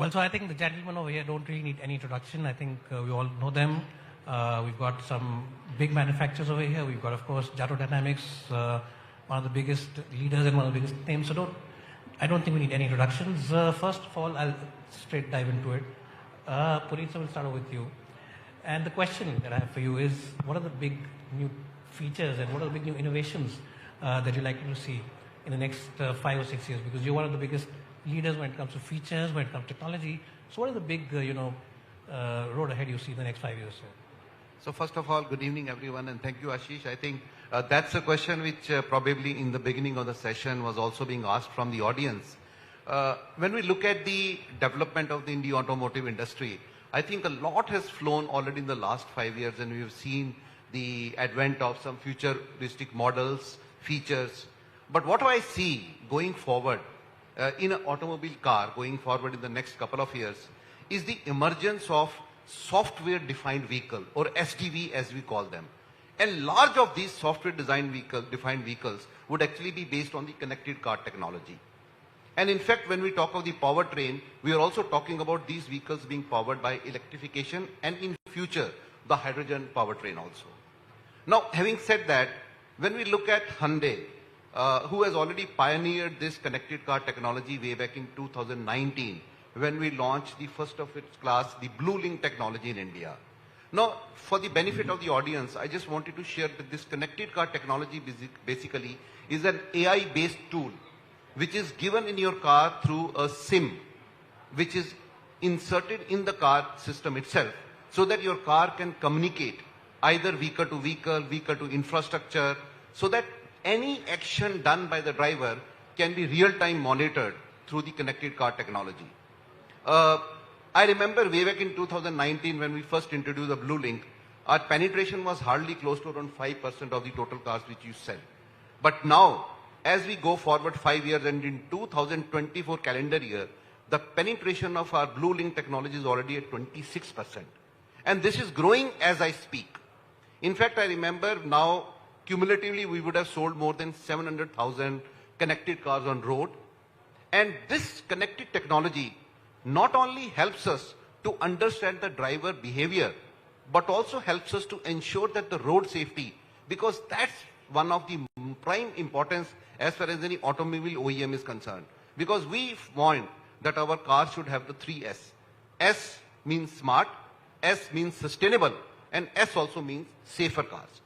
Well, so I think the gentlemen over here don't really need any introduction. I think we all know them. We've got some big manufacturers over here. We've got, of course, Jato Dynamics, one of the biggest leaders and one of the biggest names. So I don't think we need any introductions. First of all, I'll straight dive into it. Puneet, so we'll start with you. And the question that I have for you is, what are the big new features and what are the big new innovations that you're likely to see in the next 5 or 6 years? Because you're one of the biggest leaders when it comes to features, when it comes to technology. So what are the big, road ahead you see in the next 5 years? So first of all, good evening everyone, and thank you Ashish. I think that's a question which probably in the beginning of the session was also being asked from the audience. When we look at the development of the Indian automotive industry, I think a lot has flown already in the last 5 years, and we've seen the advent of some futuristic models, features. But what do I see going forward in an automobile car going forward in the next couple of years is the emergence of software-defined vehicle, or SDV as we call them. And large of these software-defined vehicles would actually be based on the connected car technology. And in fact, when we talk of the powertrain, we are also talking about these vehicles being powered by electrification and in future, the hydrogen powertrain also. Now, having said that, when we look at Hyundai, who has already pioneered this connected car technology way back in 2019, when we launched the first of its class, the Blue Link technology in India. Now, for the benefit of the audience, I just wanted to share that this connected car technology basically is an AI-based tool which is given in your car through a SIM, which is inserted in the car system itself, so that your car can communicate either vehicle to vehicle, vehicle to infrastructure, so that any action done by the driver can be real-time monitored through the connected car technology. I remember way back in 2019 when we first introduced the Blue Link, our penetration was hardly close to around 5% of the total cars which you sell. But now, as we go forward 5 years and in 2024 calendar year, the penetration of our Blue Link technology is already at 26%. And this is growing as I speak. In fact, I remember now, cumulatively, we would have sold more than 700,000 connected cars on road. And this connected technology not only helps us to understand the driver behavior, but also helps us to ensure that the road safety, because that's one of the prime importance as far as any automobile OEM is concerned. Because we want that our cars should have the 3 S. S means smart, S means sustainable, and S also means safer cars.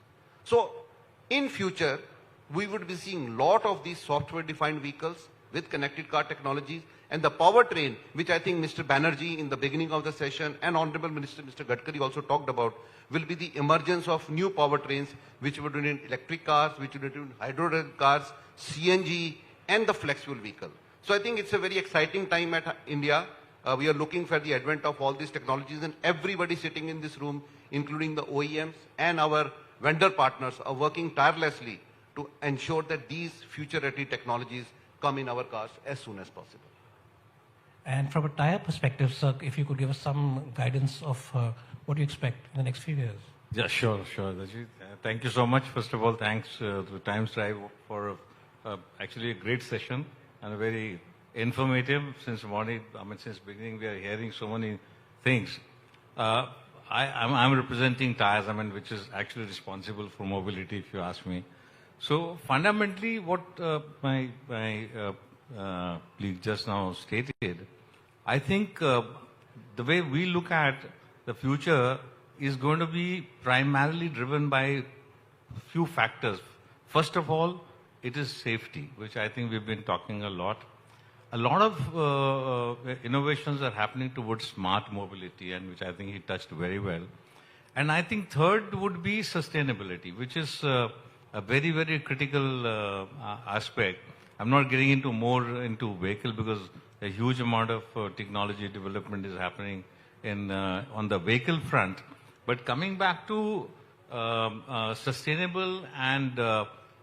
So in future, we would be seeing lot of these software-defined vehicles with connected car technologies, and the powertrain, which I think Mr. Banerjee in the beginning of the session and Honorable Minister Mr. Gadkari also talked about, will be the emergence of new powertrains which would be in electric cars, which would be in hydrogen cars, CNG, and the flexible vehicle. So I think it's a very exciting time at India. We are looking for the advent of all these technologies, and everybody sitting in this room, including the OEMs and our vendor partners, are working tirelessly to ensure that these future-ready technologies come in our cars as soon as possible. And from a Tyrre perspective, sir, if you could give us some guidance of what you expect in the next few years. Yeah, sure. Thank you so much. First of all, thanks to Times Drive for actually a great session and a very informative. Since morning, since beginning, we are hearing so many things. I'm representing Tyres, which is actually responsible for mobility, if you ask me. So fundamentally, what my colleague just now stated, I think the way we look at the future is going to be primarily driven by few factors. First of all, it is safety, which I think we've been talking a lot. A lot of innovations are happening towards smart mobility, and which I think he touched very well. And I think third would be sustainability, which is a very, very critical aspect. I'm not getting into more into vehicle because a huge amount of technology development is happening in on the vehicle front. But coming back to sustainable and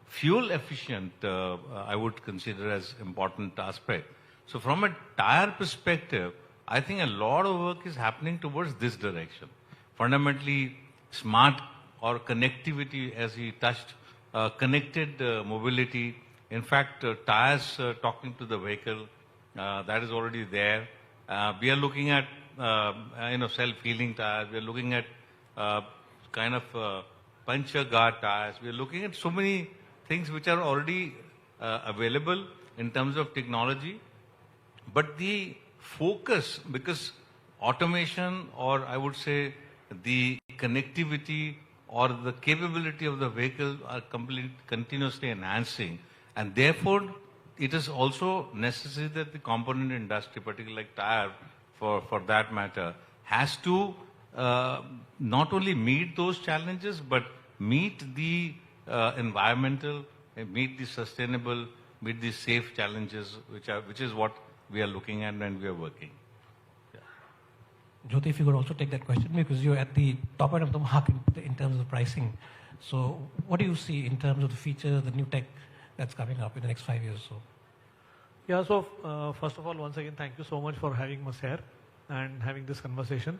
fuel efficient, I would consider as important aspect. So from a tire perspective, I think a lot of work is happening towards this direction. Fundamentally, smart or connectivity, as he touched, connected mobility. In fact, tires talking to the vehicle, that is already there. We are looking at, self-healing tires. We are looking at puncture guard tires. We are looking at so many things which are already available in terms of technology. But the focus, because automation, or I would say the connectivity or the capability of the vehicle are continuously enhancing. And therefore, it is also necessary that the component industry, particularly like tire, for that matter, has to not only meet those challenges, but meet the environmental, meet the sustainable, meet the safe challenges, which is what we are looking at and we are working. Jyoti, if you could also take that question, because you're at the top end of the market in terms of pricing. So what do you see in terms of the features, the new tech that's coming up in the next 5 years or so? Yeah, so first of all, once again, thank you so much for having us here and having this conversation.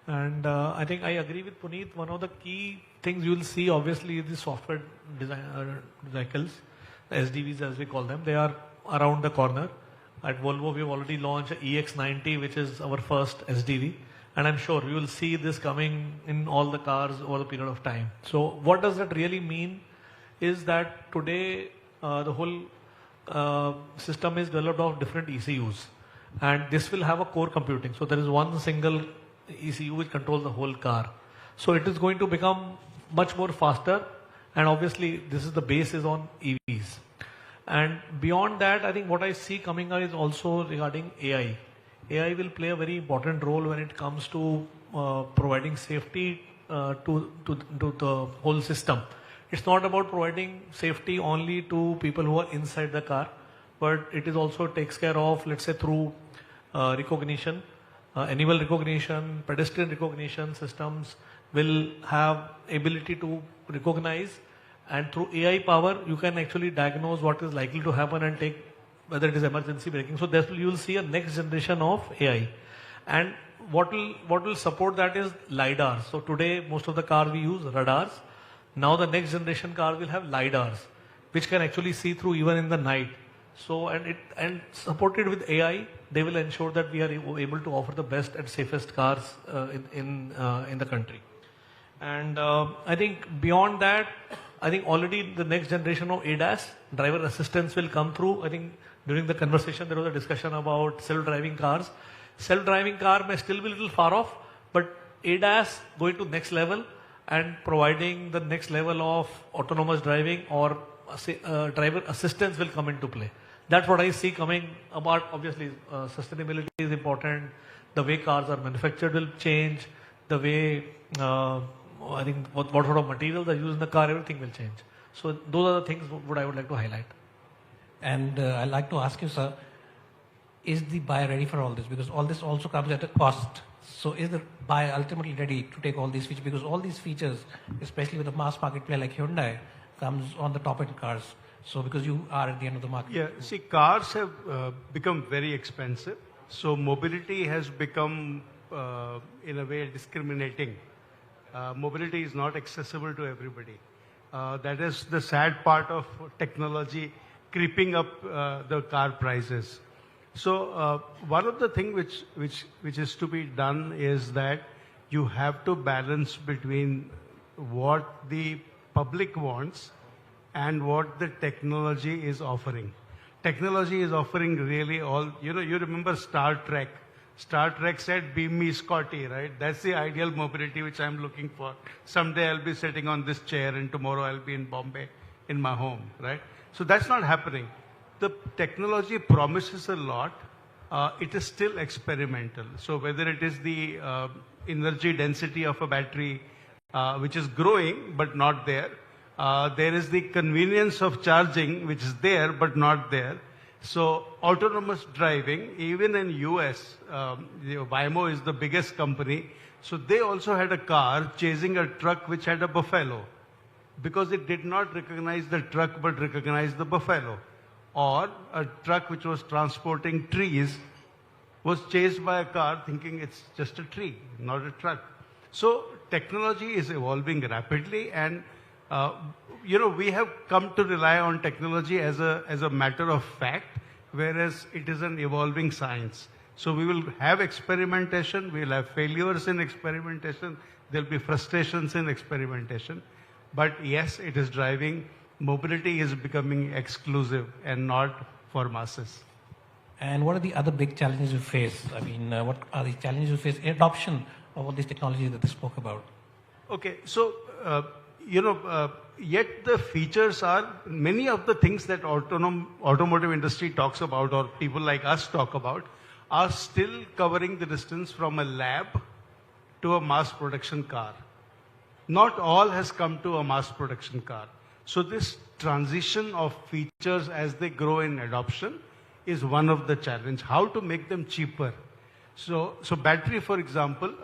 And I think I agree with Puneet. One of the key things you will see, obviously, is the software design vehicles, SDVs as we call them. They are around the corner. At Volvo, we've already launched EX90, which is our first SDV. And I'm sure you will see this coming in all the cars over the period of time. So what does that really mean is that today the whole system is developed of different ECUs. And this will have a core computing. So there is one single ECU which controls the whole car. So it is going to become much more faster. And obviously, this is the base is on EVs. And beyond that, I think what I see coming up is also regarding AI. AI will play a very important role when it comes to providing safety to the whole system. It's not about providing safety only to people who are inside the car, but it is also takes care of, let's say, through recognition, animal recognition, pedestrian recognition systems will have ability to recognize. And through AI power, you can actually diagnose what is likely to happen and take whether it is emergency braking. So you will see a next generation of AI. And what will support that is LiDAR. So today, most of the cars we use radars. Now the next generation car will have LiDARs, which can actually see through even in the night. So and supported with AI, they will ensure that we are able to offer the best and safest cars in the country. And I think beyond that, I think already the next generation of ADAS, driver assistance will come through. I think during the conversation, there was a discussion about self-driving cars. Self-driving car may still be a little far off, but ADAS going to next level and providing the next level of autonomous driving or driver assistance will come into play. That's what I see coming about. Obviously, sustainability is important. The way cars are manufactured will change. The way I think what sort of materials are used in the car, everything will change. So those are the things what I would like to highlight. And I'd like to ask you, sir, is the buyer ready for all this? Because all this also comes at a cost. So is the buyer ultimately ready to take all these features? Because all these features, especially with a mass market player like Hyundai, comes on the top end cars. So because you are at the end of the market. Yeah, see, cars have become very expensive. So mobility has become, in a way, discriminating. Mobility is not accessible to everybody. That is the sad part of technology creeping up the car prices. So one of the things which is to be done is that you have to balance between what the public wants and what the technology is offering. Technology is offering really all, you remember Star Trek. Star Trek said, "Beam me Scotty," right? That's the ideal mobility which I'm looking for. Someday I'll be sitting on this chair and tomorrow I'll be in Bombay in my home, right? So that's not happening. The technology promises a lot. It is still experimental. So whether it is the energy density of a battery, which is growing but not there. There is the convenience of charging, which is there but not there. So autonomous driving, even in US, Waymo is the biggest company. So they also had a car chasing a truck which had a buffalo because it did not recognize the truck but recognized the buffalo. Or a truck which was transporting trees was chased by a car thinking it's just a tree, not a truck. So technology is evolving rapidly, and we have come to rely on technology as a matter of fact, whereas it is an evolving science. So we will have experimentation, we will have failures in experimentation, there will be frustrations in experimentation. But yes, it is driving, mobility is becoming exclusive and not for masses. And what are the other big challenges you face? I mean, what are the challenges you face in adoption of all these technologies that they spoke about? Okay, so, yet the features are, many of the things that automotive industry talks about or people like us talk about are still covering the distance from a lab to a mass production car. Not all has come to a mass production car. So this transition of features as they grow in adoption is one of the challenge. How to make them cheaper. So battery, for example,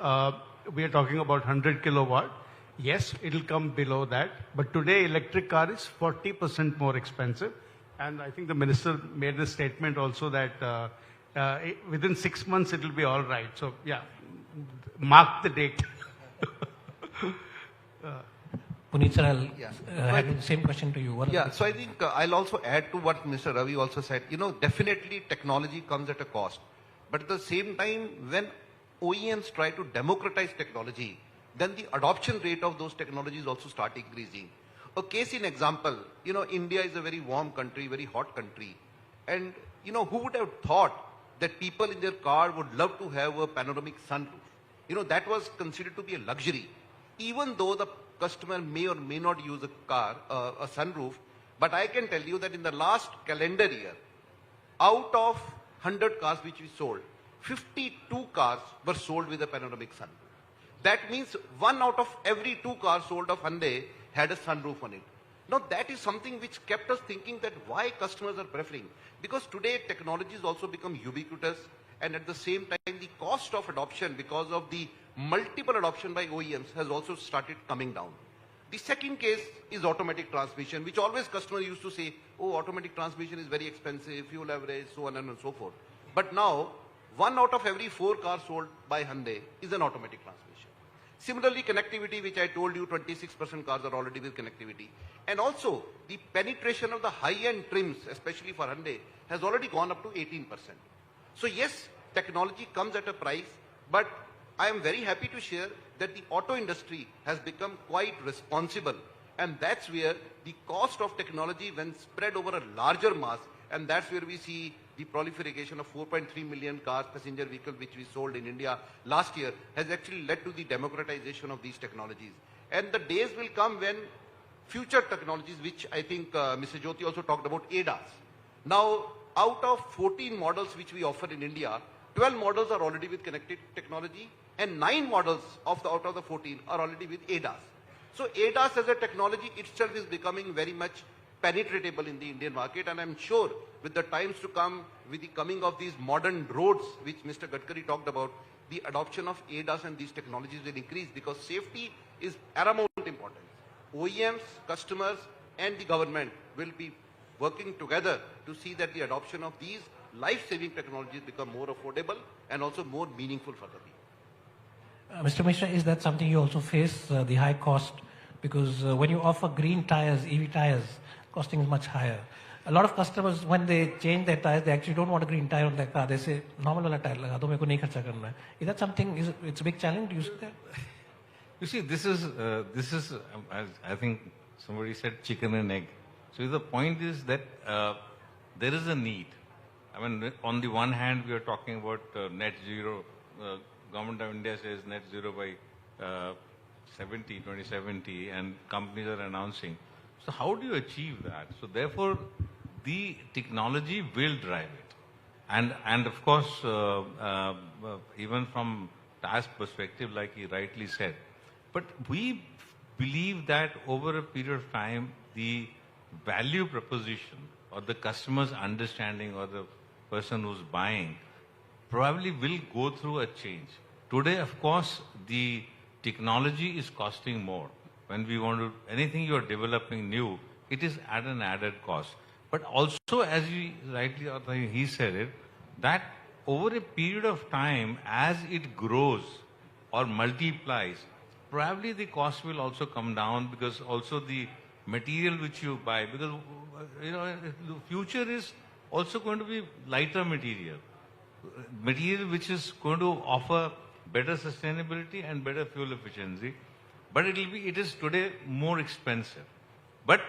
we are talking about 100 kilowatt. Yes, it will come below that. But today, electric car is 40% more expensive. And I think the minister made the statement also that within 6 months, it will be all right. So, yeah, mark the date. Puneet sir, I'll have the same question to you. So I think I'll also add to what Mr. Ravi also said. Definitely technology comes at a cost. But at the same time, when OEMs try to democratize technology, then the adoption rate of those technologies also start increasing. A case in example, India is a very warm country, very hot country. And, who would have thought that people in their car would love to have a panoramic sunroof? That was considered to be a luxury. Even though the customer may or may not use a sunroof, but I can tell you that in the last calendar year, out of 100 cars which we sold, 52 cars were sold with a panoramic sunroof. That means 1 out of every 2 cars sold of Hyundai had a sunroof on it. Now that is something which kept us thinking that why customers are preferring. Because today technology has also become ubiquitous, and at the same time the cost of adoption because of the multiple adoption by OEMs has also started coming down. The second case is automatic transmission, which always customers used to say, oh, automatic transmission is very expensive, fuel average, so on and so forth. But now, 1 out of every 4 cars sold by Hyundai is an automatic transmission. Similarly, connectivity, which I told you, 26% cars are already with connectivity. And also, the penetration of the high-end trims, especially for Hyundai, has already gone up to 18%. So yes, technology comes at a price, but I am very happy to share that the auto industry has become quite responsible, and that's where the cost of technology, when spread over a larger mass, and that's where we see the proliferation of 4.3 million cars, passenger vehicles, which we sold in India last year, has actually led to the democratization of these technologies. And the days will come when future technologies, which I think Mr. Jyoti also talked about, ADAS. Now, out of 14 models which we offer in India, 12 models are already with connected technology, and 9 models out of the 14 are already with ADAS. So ADAS as a technology itself is becoming very much penetratable in the Indian market, and I'm sure with the times to come, with the coming of these modern roads, which Mr. Gadkari talked about, the adoption of ADAS and these technologies will increase because safety is paramount importance. OEMs, customers, and the government will be working together to see that the adoption of these life-saving technologies become more affordable and also more meaningful for the people. Mr. Misra, is that something you also face, the high cost? Because when you offer green tires, EV tires, costing is much higher. A lot of customers, when they change their tires, they actually don't want a green tire on their car. They say, normal wala tire laga do, meko nahi kharcha karna hai. Is that something, it's a big challenge? Do you see that? You see, this is I think somebody said chicken and egg. So the point is that there is a need. I mean, on the one hand, we are talking about net zero. Government of India says net zero by 2070, and companies are announcing. So how do you achieve that? So therefore, the technology will drive it. And of course, even from task perspective, like he rightly said. But we believe that over a period of time, the value proposition or the customer's understanding or the person who's buying probably will go through a change. Today, of course, the technology is costing more. When we want to, anything you're developing new, it is at an added cost. But also, as he rightly, he said it, that over a period of time, as it grows or multiplies, probably the cost will also come down because also the material which you buy, because the future is also going to be lighter material. material which is going to offer better sustainability and better fuel efficiency, but it is today more expensive. But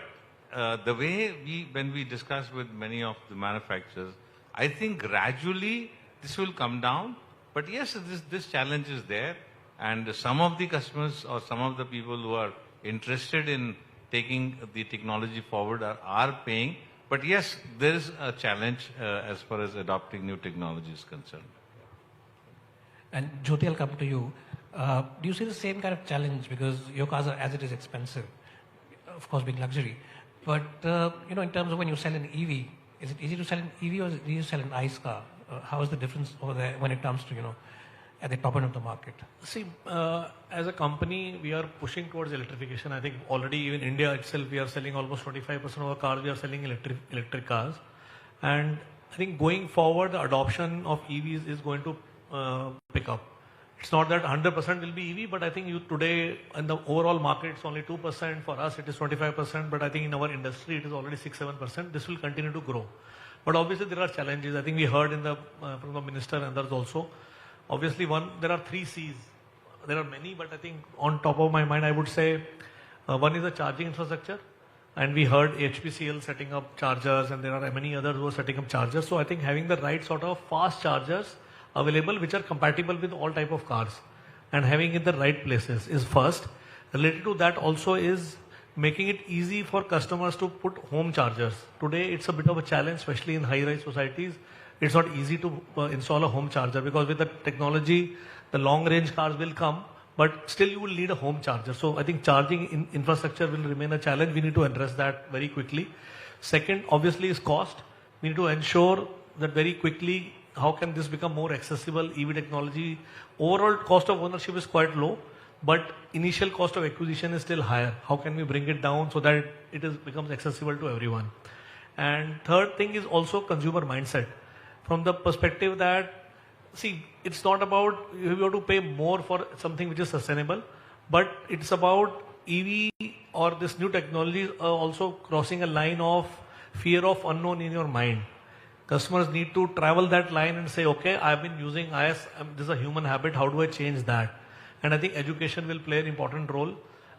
the way when we discuss with many of the manufacturers, I think gradually this will come down. But yes, this challenge is there, and some of the customers or some of the people who are interested in taking the technology forward are paying. But yes, there is a challenge as far as adopting new technology is concerned. And Jyoti, I'll come to you. Do you see the same kind of challenge, because your cars are as it is expensive, of course being luxury, but in terms of when you sell an EV, is it easy to sell an EV or is it easy to sell an ICE car? How is the difference over there when it comes to at the top end of the market? See, as a company, we are pushing towards electrification. I think already even India itself, we are selling almost 25% of our cars, we are selling electric cars. And I think going forward, the adoption of EVs is going to pick up. It's not that 100% will be EV, but I think today in the overall market, it's only 2%. For us, it is 25%, but I think in our industry, it is already 6-7%. This will continue to grow. But obviously, there are challenges. I think we heard from the minister and others also. Obviously, there are 3 C's. There are many, but I think on top of my mind, I would say one is the charging infrastructure. And we heard HPCL setting up chargers, and there are many others who are setting up chargers. So I think having the right sort of fast chargers available, which are compatible with all type of cars, and having it in the right places is first. Related to that also is making it easy for customers to put home chargers. Today, it's a bit of a challenge, especially in high-rise societies. It's not easy to install a home charger, because with the technology, the long-range cars will come, but still you will need a home charger. So I think charging infrastructure will remain a challenge. We need to address that very quickly. Second, obviously, is cost. We need to ensure that very quickly, how can this become more accessible? EV technology, overall cost of ownership is quite low, but initial cost of acquisition is still higher. How can we bring it down so that it becomes accessible to everyone? And third thing is also consumer mindset. From the perspective that, see, it's not about you have to pay more for something which is sustainable, but it's about EV or this new technology also crossing a line of fear of unknown in your mind. Customers need to travel that line and say, okay, I've been using IS, this is a human habit, how do I change that? And I think education will play an important role.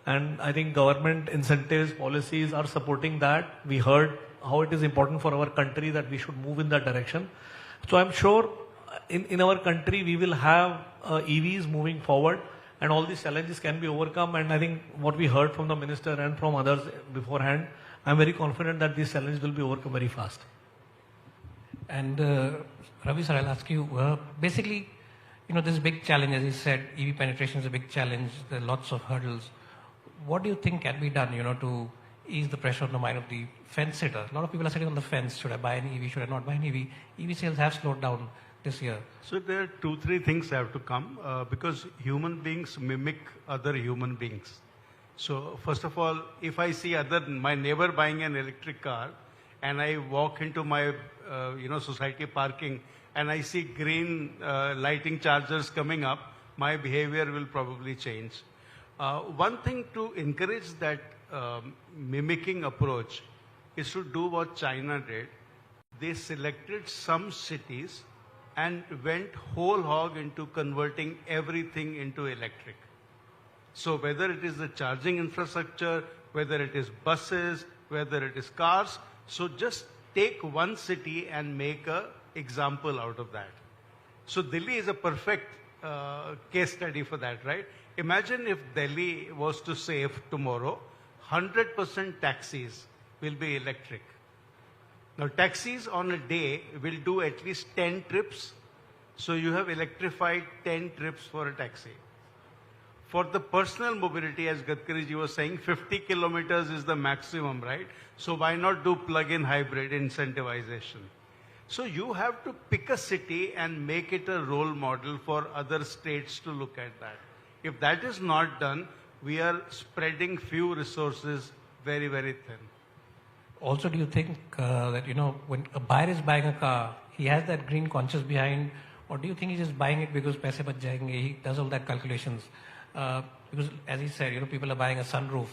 And I think government incentives, policies are supporting that. We heard how it is important for our country that we should move in that direction. So I'm sure in our country, we will have EVs moving forward, and all these challenges can be overcome. And I think what we heard from the minister and from others beforehand, I'm very confident that these challenges will be overcome very fast. And Ravi sir, I'll ask you, basically, this big challenge, as you said, EV penetration is a big challenge. There are lots of hurdles. What do you think can be done, to ease the pressure on the mind of the fence sitter? A lot of people are sitting on the fence. Should I buy an EV? Should I not buy an EV? EV sales have slowed down this year. So there are 2-3 things have to come because human beings mimic other human beings. So first of all, if I see my neighbor buying an electric car, and I walk into my society parking, and I see green lighting chargers coming up, my behavior will probably change. One thing to encourage that mimicking approach is to do what China did. They selected some cities and went whole hog into converting everything into electric. So whether it is the charging infrastructure, whether it is buses, whether it is cars, so just take one city and make an example out of that. So Delhi is a perfect case study for that, right? Imagine if Delhi was to say tomorrow, 100% taxis will be electric. Now taxis on a day will do at least 10 trips. So you have electrified 10 trips for a taxi. For the personal mobility, as Gadkariji was saying, 50 kilometers is the maximum, right? So why not do plug-in hybrid incentivization? So you have to pick a city and make it a role model for other states to look at that. If that is not done, we are spreading few resources very, very thin. Also, do you think that, when a buyer is buying a car, he has that green conscience behind, or do you think he's just buying it because paise bach jayenge? He does all that calculations? Because as he said, people are buying a sunroof.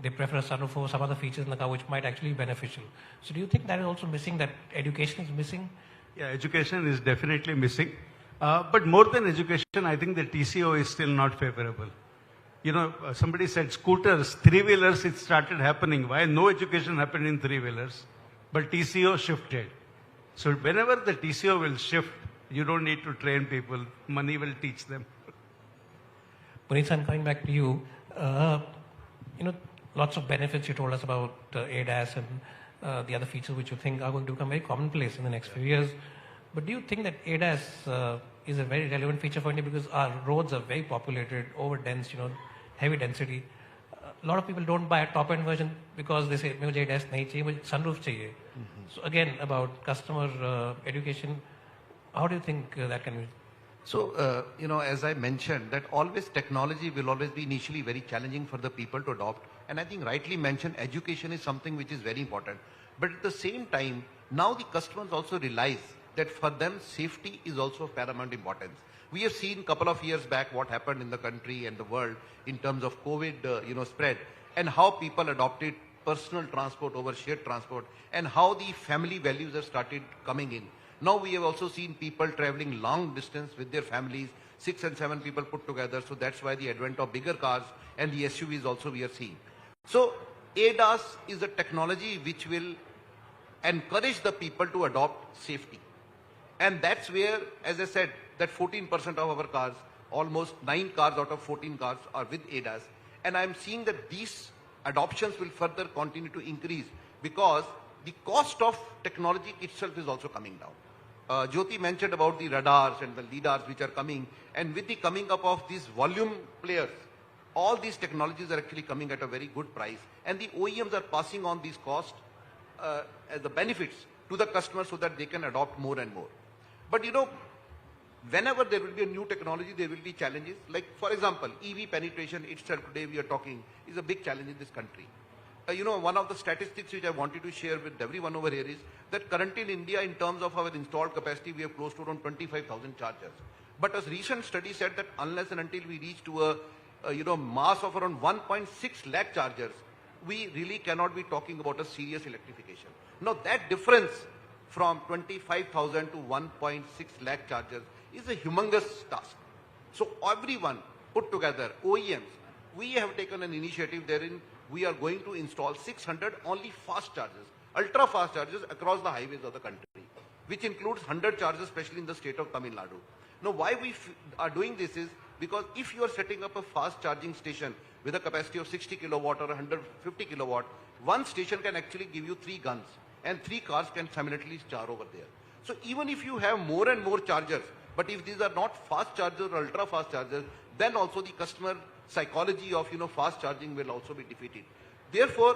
They prefer a sunroof over some other features in the car which might actually be beneficial. So do you think that is also missing, that education is missing Yeah, education is definitely missing. But more than education, I think the TCO is still not favorable. You know, somebody said scooters, three-wheelers, it started happening. Why? No education happened in three-wheelers, but TCO shifted. So whenever the TCO will shift, you don't need to train people. Money will teach them. Puneet, I'm coming back to you. You know, lots of benefits you told us about ADAS and the other features which you think are going to become very commonplace in the next few years. But do you think that ADAS is a very relevant feature for India because our roads are very populated, over-dense, you know, heavy density. A lot of people don't buy a top-end version because they say, "Mujhe ADAS nahi chahiye, mujhe sunroof chahiye." So again, about customer education, how do you think that can be? So, you know, as I mentioned, that always technology will always be initially very challenging for the people to adopt. And I think rightly mentioned, education is something which is very important. But at the same time, now the customers also realize that for them, safety is also of paramount importance. We have seen a couple of years back what happened in the country and the world in terms of COVID, you know, spread, and how people adopted personal transport over shared transport, and how the family values have started coming in. Now we have also seen people traveling long distance with their families, 6 and 7 people put together. So that's why the advent of bigger cars and the SUVs also we are seeing. So ADAS is a technology which will encourage the people to adopt safety. And that's where, as I said, that 14% of our cars, almost 9 cars out of 14 cars are with ADAS. And I'm seeing that these adoptions will further continue to increase because the cost of technology itself is also coming down. Jyoti mentioned about the radars and the lidars which are coming, and with the coming up of these volume players, all these technologies are actually coming at a very good price, and the OEMs are passing on these costs as the benefits to the customer so that they can adopt more and more. But you know, whenever there will be a new technology, there will be challenges. Like for example, EV penetration itself today we are talking is a big challenge in this country. You know, one of the statistics which I wanted to share with everyone over here is that currently in India, in terms of our installed capacity, we have close to around 25,000 chargers. But a recent study said that unless and until we reach to a you know, mass of around 1.6 lakh chargers, we really cannot be talking about a serious electrification. Now that difference from 25,000 to 1.6 lakh chargers is a humongous task. So everyone put together, OEMs, we have taken an initiative therein. We are going to install 600 only fast chargers, ultra fast chargers across the highways of the country, which includes 100 chargers, especially in the state of Tamil Nadu. Now, why we are doing this is because if you are setting up a fast charging station with a capacity of 60 kilowatt or 150 kilowatt, one station can actually give you 3 guns and 3 cars can simultaneously charge over there. So even if you have more and more chargers, but if these are not fast chargers or ultra fast chargers, then also the customer psychology of, you know, fast charging will also be defeated. Therefore,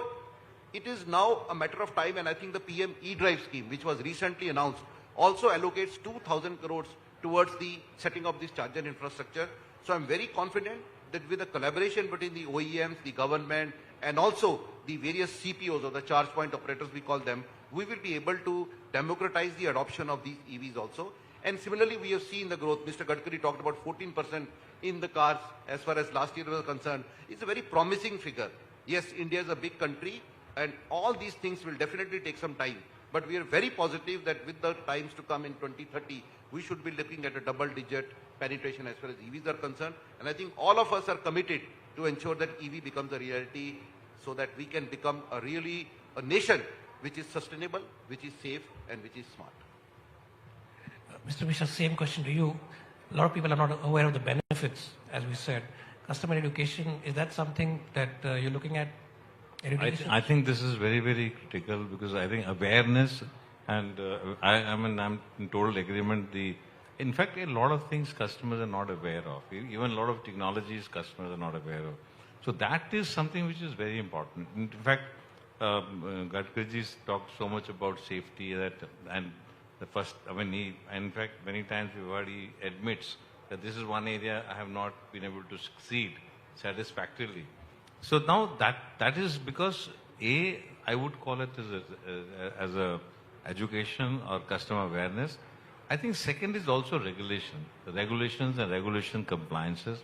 it is now a matter of time, and I think the PM e-drive scheme, which was recently announced, also allocates 2,000 crores towards the setting up this charger infrastructure. So I'm very confident that with the collaboration between the OEMs, the government, and also the various CPOs or the charge point operators we call them, we will be able to democratize the adoption of these EVs also. And similarly, we have seen the growth. Mr. Gadkari talked about 14% in the cars as far as last year was concerned. It's a very promising figure. Yes, India is a big country and all these things will definitely take some time. But we are very positive that with the times to come in 2030, we should be looking at a double-digit penetration as far as EVs are concerned. And I think all of us are committed to ensure that EV becomes a reality so that we can become a nation which is sustainable, which is safe, and which is smart. Mr. Misra, same question to you. A lot of people are not aware of the benefits, as we said. Customer education, is that something that you're looking at? I think this is very, very critical because I think awareness and I'm in total agreement. In fact, a lot of things customers are not aware of. Even a lot of technologies customers are not aware of. So that is something which is very important. In fact, Gadkariji's talked so much about safety and the first, in fact, many times he admits that this is one area I have not been able to succeed satisfactorily. So now that is because I would call it as a education or customer awareness. I think second is also regulation, the regulations and regulation compliances.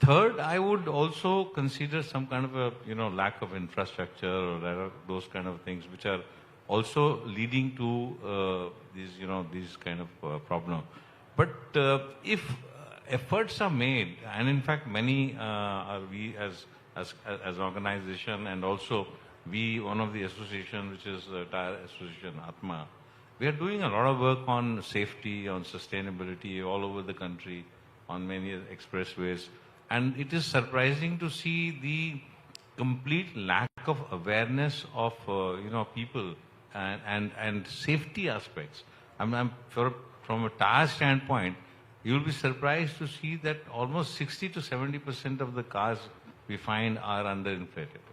Third, I would also consider some kind of a lack of infrastructure or those kind of things which are also leading to these kind of problem. But if efforts are made, and in fact many we as organization, and also we, one of the association which is Tyrre Association Atma, we are doing a lot of work on safety, on sustainability all over the country, on many expressways. And it is surprising to see the complete lack of awareness of people and safety aspects. From a tire standpoint, you will be surprised to see that almost 60 to 70% of the cars we find are underinflated.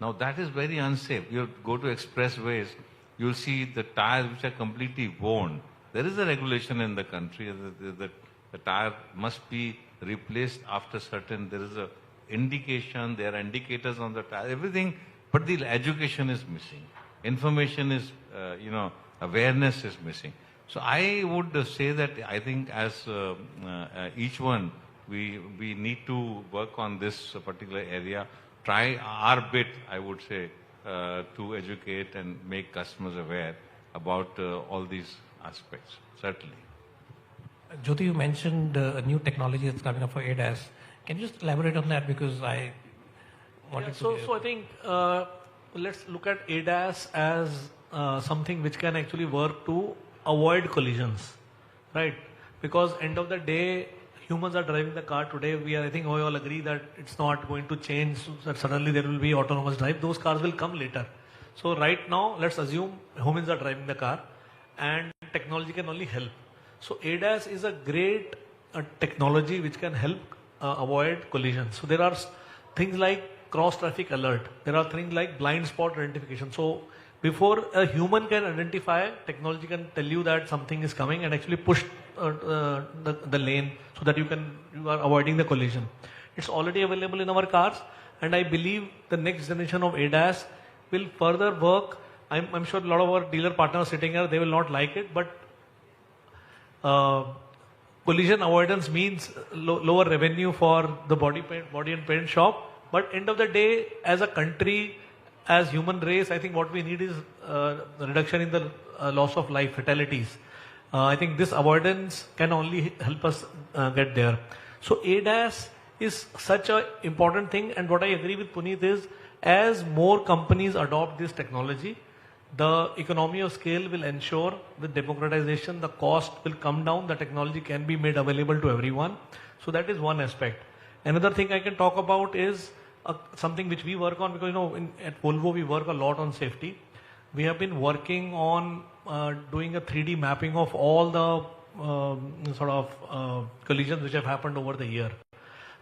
Now that is very unsafe. You go to expressways, you will see the tires which are completely worn. There is a regulation in the country that the tire must be replaced after certain, there is a indication, there are indicators on the tire, everything, but the education is missing. Information is, awareness is missing. So I would say that I think as each one, we need to work on this particular area, try our bit, I would say, to educate and make customers aware about all these aspects, certainly. Jyoti, you mentioned a new technology that's coming up for ADAS. Can you just elaborate on that? Because I wanted to... So I think let's look at ADAS as something which can actually work to avoid collisions, right? Because end of the day, humans are driving the car today. I think we all agree that it's not going to change, so that suddenly there will be autonomous drive. Those cars will come later. So right now, let's assume humans are driving the car and technology can only help. So ADAS is a great technology which can help avoid collisions. So there are things like cross traffic alert. There are things like blind spot identification. So before a human can identify, technology can tell you that something is coming and actually push the lane so that you are avoiding the collision. It's already available in our cars, and I believe the next generation of ADAS will further work. I'm sure a lot of our dealer partners sitting here, they will not like it, but collision avoidance means lower revenue for the body and paint shop. But end of the day, as a country, as human race, I think what we need is reduction in the loss of life, fatalities. I think this avoidance can only help us get there. So ADAS is such an important thing, and what I agree with Puneet is, as more companies adopt this technology, the economy of scale will ensure the democratization, the cost will come down, the technology can be made available to everyone. So that is one aspect. Another thing I can talk about is something which we work on, because at Volvo we work a lot on safety. We have been working on doing a 3D mapping of all the collisions which have happened over the year.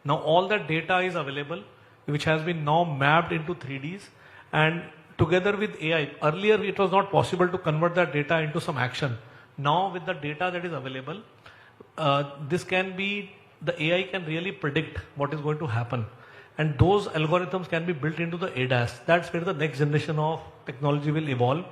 Now all that data is available, which has been now mapped into 3Ds, and together with AI. Earlier it was not possible to convert that data into some action. Now with the data that is available, the AI can really predict what is going to happen. And those algorithms can be built into the ADAS. That's where the next generation of technology will evolve.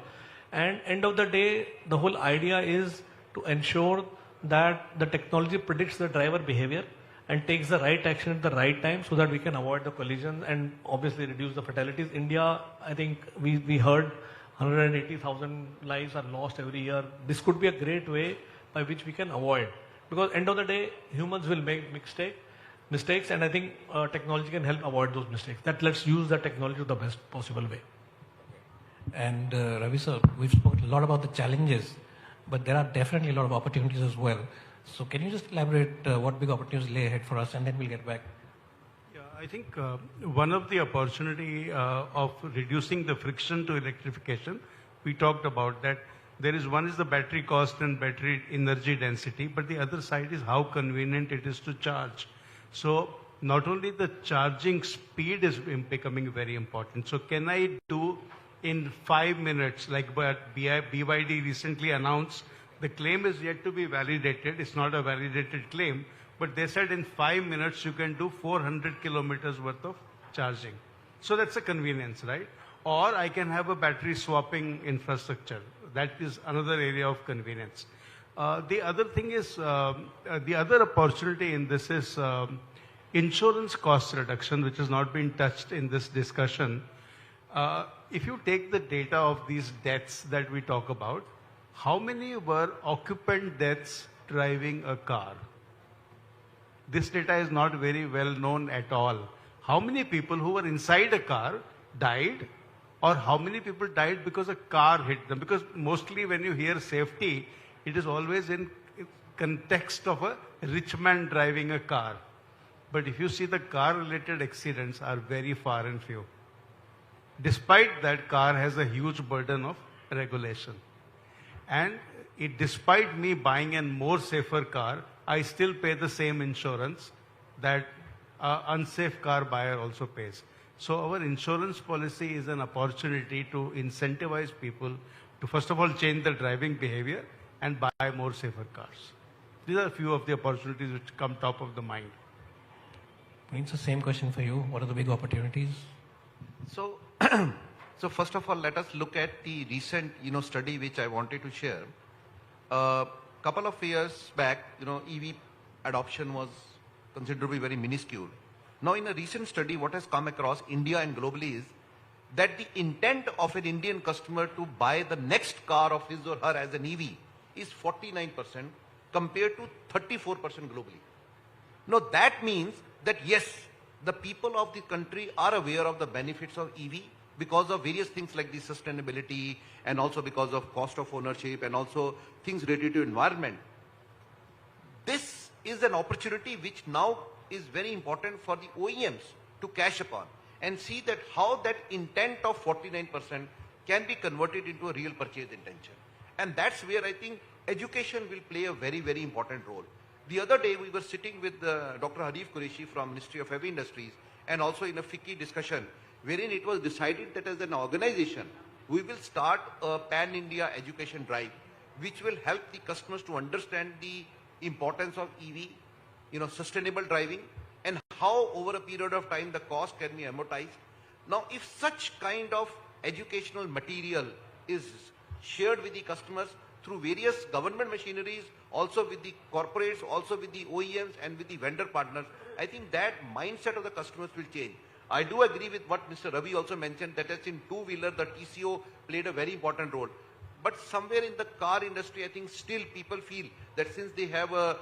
And end of the day, the whole idea is to ensure that the technology predicts the driver behavior and takes the right action at the right time so that we can avoid the collisions and obviously reduce the fatalities. India, I think we heard 180,000 lives are lost every year. This could be a great way by which we can avoid. Because end of the day, humans will make mistakes, and I think technology can help avoid those mistakes. Let's use the technology the best possible way. And Ravi sir, we've spoken a lot about the challenges, but there are definitely a lot of opportunities as well. So can you just elaborate what big opportunities lay ahead for us, and then we'll get back. Yeah, I think one of the opportunity of reducing the friction to electrification, we talked about that. One is the battery cost and battery energy density, but the other side is how convenient it is to charge. So not only the charging speed is becoming very important. So can I do in 5 minutes, like BYD recently announced, the claim is yet to be validated. It's not a validated claim, but they said in 5 minutes you can do 400 kilometers worth of charging. So that's a convenience, right? Or I can have a battery swapping infrastructure. That is another area of convenience. The other thing is, the other opportunity in this is insurance cost reduction, which has not been touched in this discussion. if you take the data of these deaths that we talk about, how many were occupant deaths driving a car? This data is not very well known at all. How many people who were inside a car died, or how many people died because a car hit them? Because mostly when you hear safety, it is always in context of a rich man driving a car. But if you see, the car-related accidents are very far and few. Despite that, car has a huge burden of regulation. And despite me buying a more safer car, I still pay the same insurance that an unsafe car buyer also pays. So our insurance policy is an opportunity to incentivize people to first of all change their driving behavior and buy more safer cars. These are a few of the opportunities which come top of the mind. It's the same question for you. What are the big opportunities? So, so first of all, let us look at the recent, study which I wanted to share. Couple of years back, EV adoption was considerably very minuscule. Now, in a recent study, what has come across India and globally is that the intent of an Indian customer to buy the next car of his or her as an EV is 49% compared to 34% globally. Now, that means that yes, the people of the country are aware of the benefits of EV because of various things like the sustainability and also because of cost of ownership and also things related to environment. This is an opportunity which now is very important for the OEMs to cash upon and see that how that intent of 49% can be converted into a real purchase intention. And that's where I think education will play a very, very important role. The other day we were sitting with Dr. Harif Qureshi from Ministry of Heavy Industries and also in a FICCI discussion wherein it was decided that as an organization we will start a pan-India education drive which will help the customers to understand the importance of EV, sustainable driving and how over a period of time the cost can be amortized. Now, if such kind of educational material is shared with the customers through various government machineries, also with the corporates, also with the OEMs and with the vendor partners, I think that mindset of the customers will change. I do agree with what Mr. Ravi also mentioned, that as in two-wheeler, the TCO played a very important role. But somewhere in the car industry, I think still people feel that since they have a,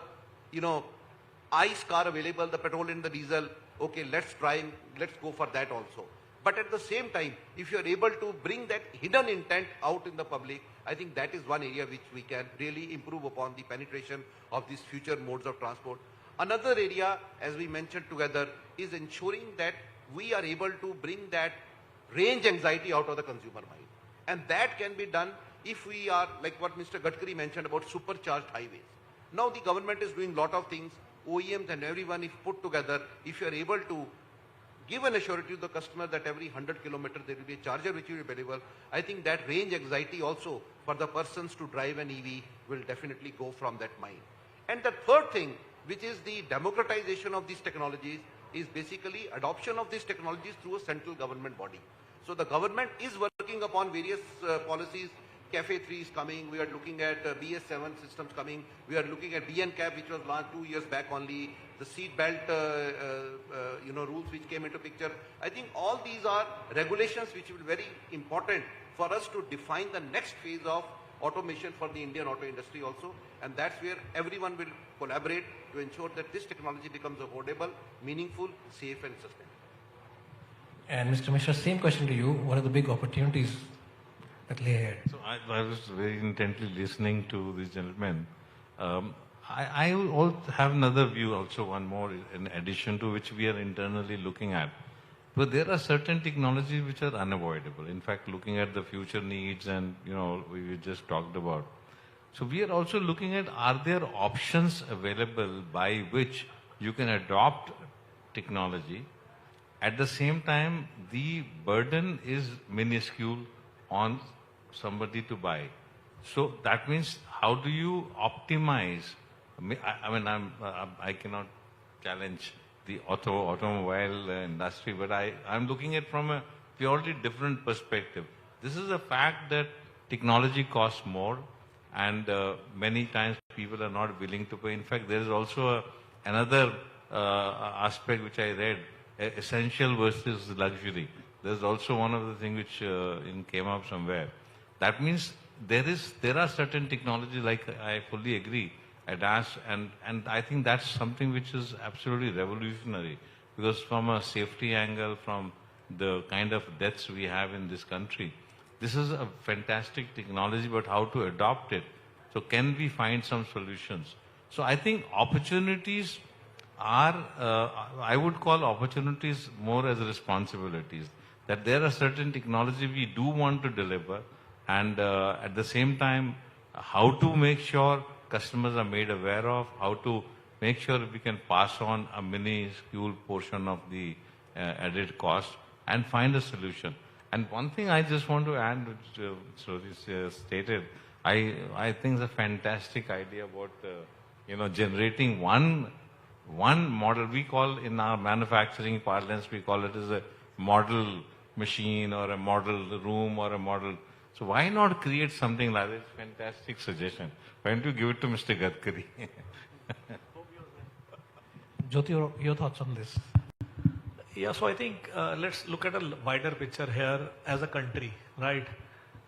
ICE car available, the petrol and the diesel, okay, let's go for that also. But at the same time, if you are able to bring that hidden intent out in the public, I think that is one area which we can really improve upon the penetration of these future modes of transport. Another area, as we mentioned together, is ensuring that we are able to bring that range anxiety out of the consumer mind. And that can be done if we are, like what Mr. Gadkari mentioned about supercharged highways. Now the government is doing a lot of things, OEMs and everyone, if put together, if you are able to give an assurance to the customer that every 100 kilometers there will be a charger which will be available, I think that range anxiety also for the persons to drive an EV will definitely go from that mind. And the third thing, which is the democratization of these technologies, is basically adoption of these technologies through a central government body. So the government is working upon various policies. Cafe 3 is coming, we are looking at BS7 systems coming, we are looking at BNCAP which was launched 2 years back only, the seat belt rules which came into picture. I think all these are regulations which will be very important for us to define the next phase of automation for the Indian auto industry also, and that's where everyone will collaborate to ensure that this technology becomes affordable, meaningful, safe and sustainable. And Mr. Misra, same question to you. What are the big opportunities that lay ahead? So I was very intently listening to these gentlemen. I will also have another view, also one more in addition to which we are internally looking at. But there are certain technologies which are unavoidable. In fact, looking at the future needs and, we just talked about. So we are also looking at, are there options available by which you can adopt technology? At the same time, the burden is minuscule on somebody to buy. So that means, how do you optimize? I cannot challenge the automobile industry, but I'm looking at from a purely different perspective. This is a fact that technology costs more, and many times people are not willing to pay. In fact, there is also another aspect which I read, essential versus luxury. there's also one of the things which came up somewhere. That means there are certain technologies, like I fully agree, ADAS, and I think that's something which is absolutely revolutionary, because from a safety angle, from the kind of deaths we have in this country, this is a fantastic technology, but how to adopt it? So can we find some solutions? So I think opportunities are, I would call opportunities more as responsibilities. That there are certain technology we do want to deliver, and at the same time, how to make sure customers are made aware of, how to make sure we can pass on a minuscule portion of the added cost and find a solution. And one thing I just want to add, which Jyoti stated, I think it's a fantastic idea about generating one model. We call, in our manufacturing parlance, we call it as a model machine or a model room or a model. So why not create something like this? Fantastic suggestion. Why don't you give it to Mr. Gadkari? Jyoti, your thoughts on this? Yeah, so I think let's look at a wider picture here as a country, right?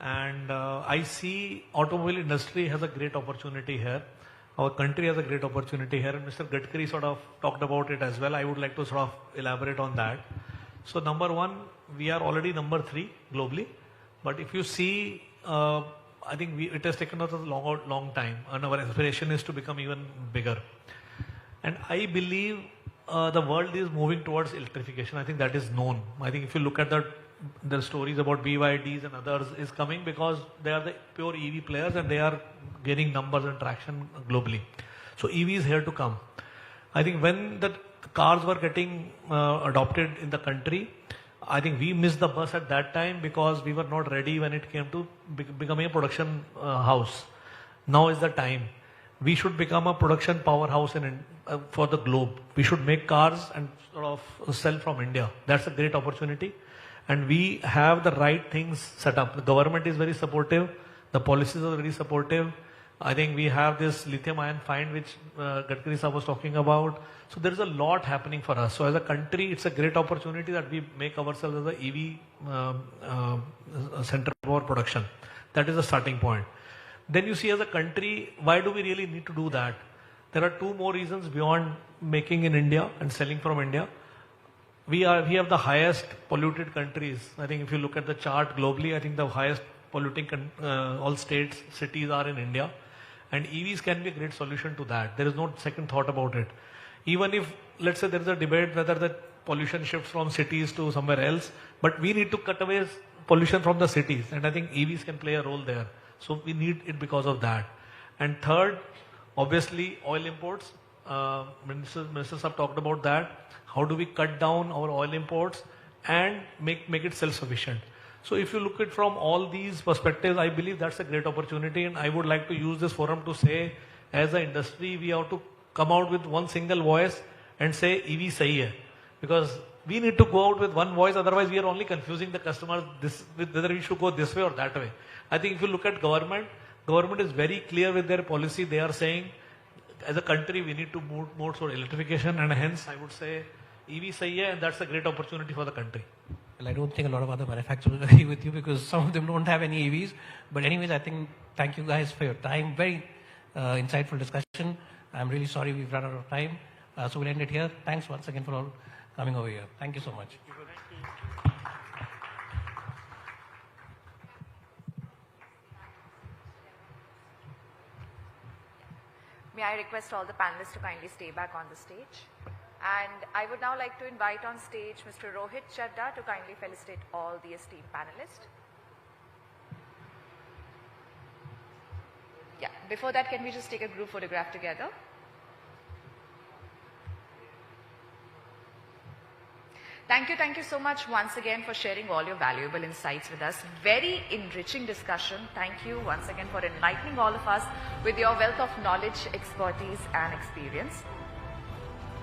And I see automobile industry has a great opportunity here. Our country has a great opportunity here, and Mr. Gadkari sort of talked about it as well. I would like to sort of elaborate on that. So number one, we are already number 3 globally. But if you see, I think it has taken us a long time, and our aspiration is to become even bigger. And I believe the world is moving towards electrification. I think that is known. I think if you look at the stories about BYDs and others is coming because they are the pure EV players and they are gaining numbers and traction globally. So EV is here to come. I think when the cars were getting adopted in the country, I think we missed the bus at that time because we were not ready when it came to becoming a production house. Now is the time. We should become a production powerhouse for the globe. We should make cars and sort of sell from India. That's a great opportunity. And we have the right things set up. The government is very supportive. The policies are very supportive. I think we have this lithium ion find which Gadkari sir was talking about. So there is a lot happening for us. So as a country, it's a great opportunity that we make ourselves as an EV center for production. That is the starting point. Then you see as a country, why do we really need to do that? There are 2 more reasons beyond making in India and selling from India. We have the highest polluted countries. I think if you look at the chart globally, I think the highest polluting all states, cities are in India. And EVs can be a great solution to that. There is no second thought about it. Even if, let's say there is a debate whether the pollution shifts from cities to somewhere else, but we need to cut away pollution from the cities. And I think EVs can play a role there. So we need it because of that. And third, obviously oil imports. Ministers have talked about that. How do we cut down our oil imports and make it self-sufficient? So if you look at from all these perspectives, I believe that's a great opportunity, and I would like to use this forum to say, as an industry, we have to come out with one single voice and say EV sahi hai. Because we need to go out with one voice, otherwise we are only confusing the customers whether we should go this way or that way. I think if you look at government is very clear with their policy. They are saying, as a country, we need to move more toward electrification, and hence I would say EV sahi hai, and that's a great opportunity for the country. Well, I don't think a lot of other manufacturers agree with you because some of them don't have any EVs. But anyways, I think thank you guys for your time. Very insightful discussion. I'm really sorry we've run out of time. So we'll end it here. Thanks once again for all coming over here. Thank you so much. May I request all the panelists to kindly stay back on the stage. And I would now like to invite on stage Mr. Rohit Chadda to kindly felicitate all the esteemed panelists. Yeah, before that, can we just take a group photograph together? Thank you so much once again for sharing all your valuable insights with us. Very enriching discussion. Thank you once again for enlightening all of us with your wealth of knowledge, expertise and experience.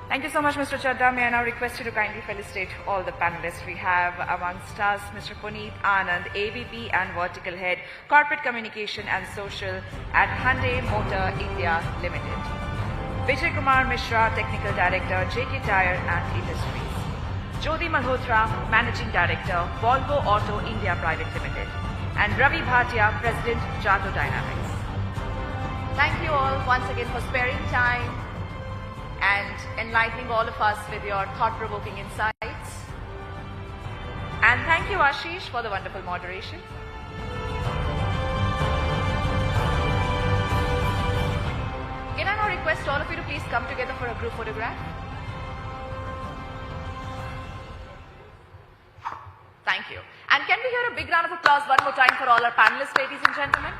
Thank you so much, Mr. Chadda. May I now request you to kindly felicitate all the panelists. We have amongst us Mr. Puneet, Anand, AVP and Vertical Head, Corporate Communication and Social at Hyundai Motor India Limited. Vijay Kumar Misra, Technical Director, JK Tyrre and Industries. Jyoti Malhotra, Managing Director, Volvo Auto India Private Limited, and Ravi Bhatia, President, Jato Dynamics. Thank you all once again for sparing time and enlightening all of us with your thought-provoking insights. And thank you, Ashish, for the wonderful moderation. Can I now request all of you to please come together for a group photograph? Thank you. And can we hear a big round of applause one more time for all our panelists, ladies and gentlemen?